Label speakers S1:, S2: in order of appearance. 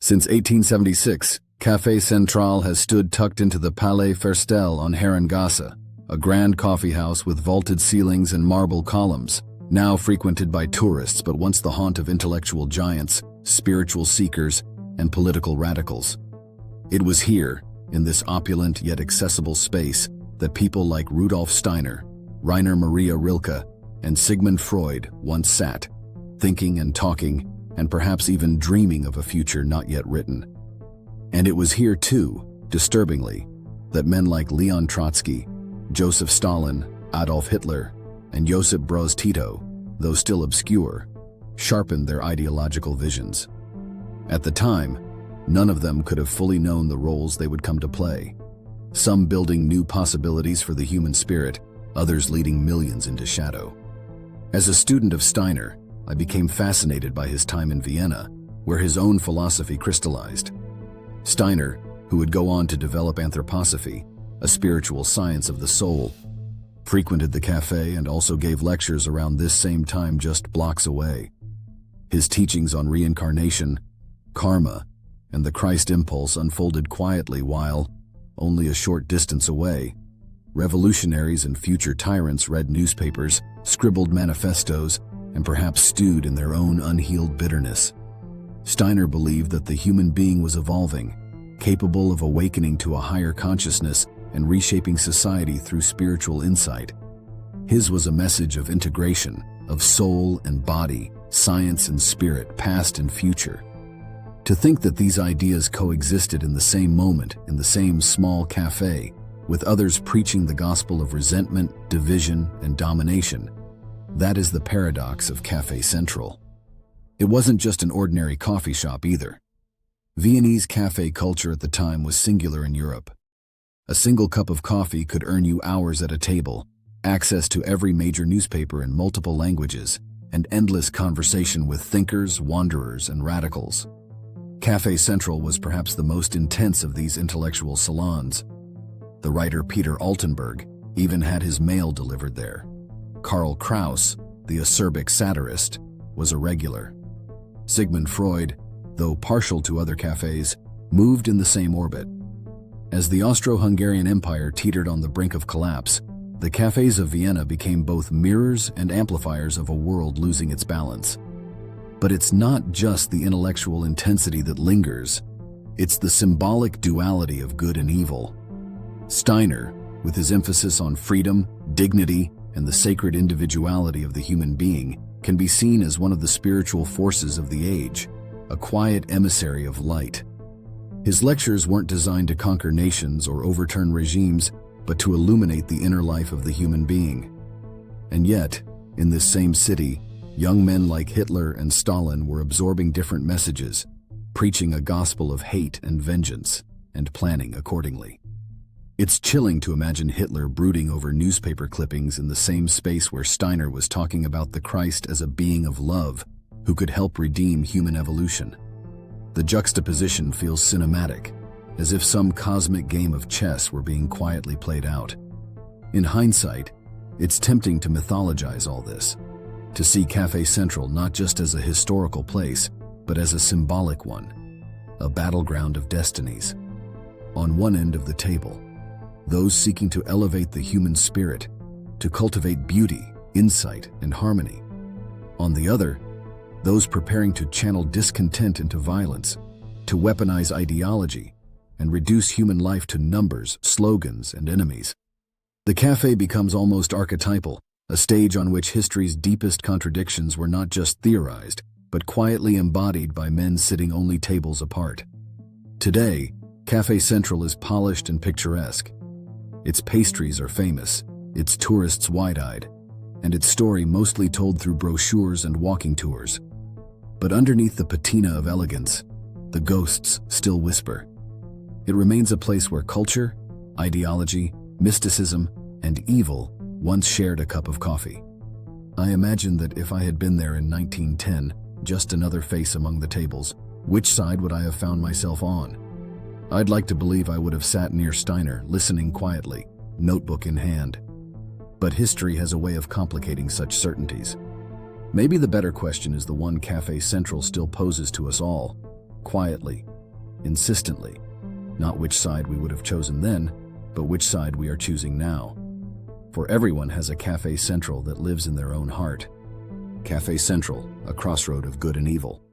S1: Since 1876, Café Central has stood tucked into the Palais Ferstel on Herrengasse, a grand coffeehouse with vaulted ceilings and marble columns, now frequented by tourists but once the haunt of intellectual giants, spiritual seekers, and political radicals. It was here, in this opulent yet accessible space, that people like Rudolf Steiner, Rainer Maria Rilke, and Sigmund Freud once sat, thinking and talking, and perhaps even dreaming of a future not yet written. And it was here too, disturbingly, that men like Leon Trotsky, Joseph Stalin, Adolf Hitler, and Josip Broz Tito, though still obscure, sharpened their ideological visions. At the time, none of them could have fully known the roles they would come to play, some building new possibilities for the human spirit, others leading millions into shadow. As a student of Steiner, I became fascinated by his time in Vienna, where his own philosophy crystallized. Steiner, who would go on to develop anthroposophy, a spiritual science of the soul, frequented the cafe and also gave lectures around this same time just blocks away. His teachings on reincarnation, karma, and the Christ impulse unfolded quietly while, only a short distance away, revolutionaries and future tyrants read newspapers, scribbled manifestos, and perhaps stewed in their own unhealed bitterness. Steiner believed that the human being was evolving, capable of awakening to a higher consciousness and reshaping society through spiritual insight. His was a message of integration, of soul and body, science and spirit, past and future. To think that these ideas coexisted in the same moment, in the same small cafe, with others preaching the gospel of resentment, division, and domination, that is the paradox of Café Central. It wasn't just an ordinary coffee shop either. Viennese cafe culture at the time was singular in Europe. A single cup of coffee could earn you hours at a table, access to every major newspaper in multiple languages, and endless conversation with thinkers, wanderers, and radicals. Café Central was perhaps the most intense of these intellectual salons. The writer Peter Altenberg even had his mail delivered there. Karl Kraus, the acerbic satirist, was a regular. Sigmund Freud, though partial to other cafes, moved in the same orbit. As the Austro-Hungarian Empire teetered on the brink of collapse, the cafes of Vienna became both mirrors and amplifiers of a world losing its balance. But it's not just the intellectual intensity that lingers, it's the symbolic duality of good and evil. Steiner, with his emphasis on freedom, dignity, and the sacred individuality of the human being, can be seen as one of the spiritual forces of the age, a quiet emissary of light. His lectures weren't designed to conquer nations or overturn regimes, but to illuminate the inner life of the human being. And yet, in this same city, young men like Hitler and Stalin were absorbing different messages, preaching a gospel of hate and vengeance, and planning accordingly. It's chilling to imagine Hitler brooding over newspaper clippings in the same space where Steiner was talking about the Christ as a being of love who could help redeem human evolution. The juxtaposition feels cinematic, as if some cosmic game of chess were being quietly played out. In hindsight, it's tempting to mythologize all this, to see Café Central not just as a historical place, but as a symbolic one, a battleground of destinies. On one end of the table, those seeking to elevate the human spirit, to cultivate beauty, insight, and harmony. On the other, those preparing to channel discontent into violence, to weaponize ideology, and reduce human life to numbers, slogans, and enemies. The cafe becomes almost archetypal, a stage on which history's deepest contradictions were not just theorized, but quietly embodied by men sitting only tables apart. Today, Café Central is polished and picturesque. Its pastries are famous, its tourists wide-eyed, and its story mostly told through brochures and walking tours. But underneath the patina of elegance, the ghosts still whisper. It remains a place where culture, ideology, mysticism, and evil once shared a cup of coffee. I imagine that if I had been there in 1910, just another face among the tables, which side would I have found myself on? I'd like to believe I would have sat near Steiner, listening quietly, notebook in hand. But history has a way of complicating such certainties. Maybe the better question is the one Café Central still poses to us all, quietly, insistently. Not which side we would have chosen then, but which side we are choosing now. For everyone has a Café Central that lives in their own heart. Café Central, a crossroad of good and evil.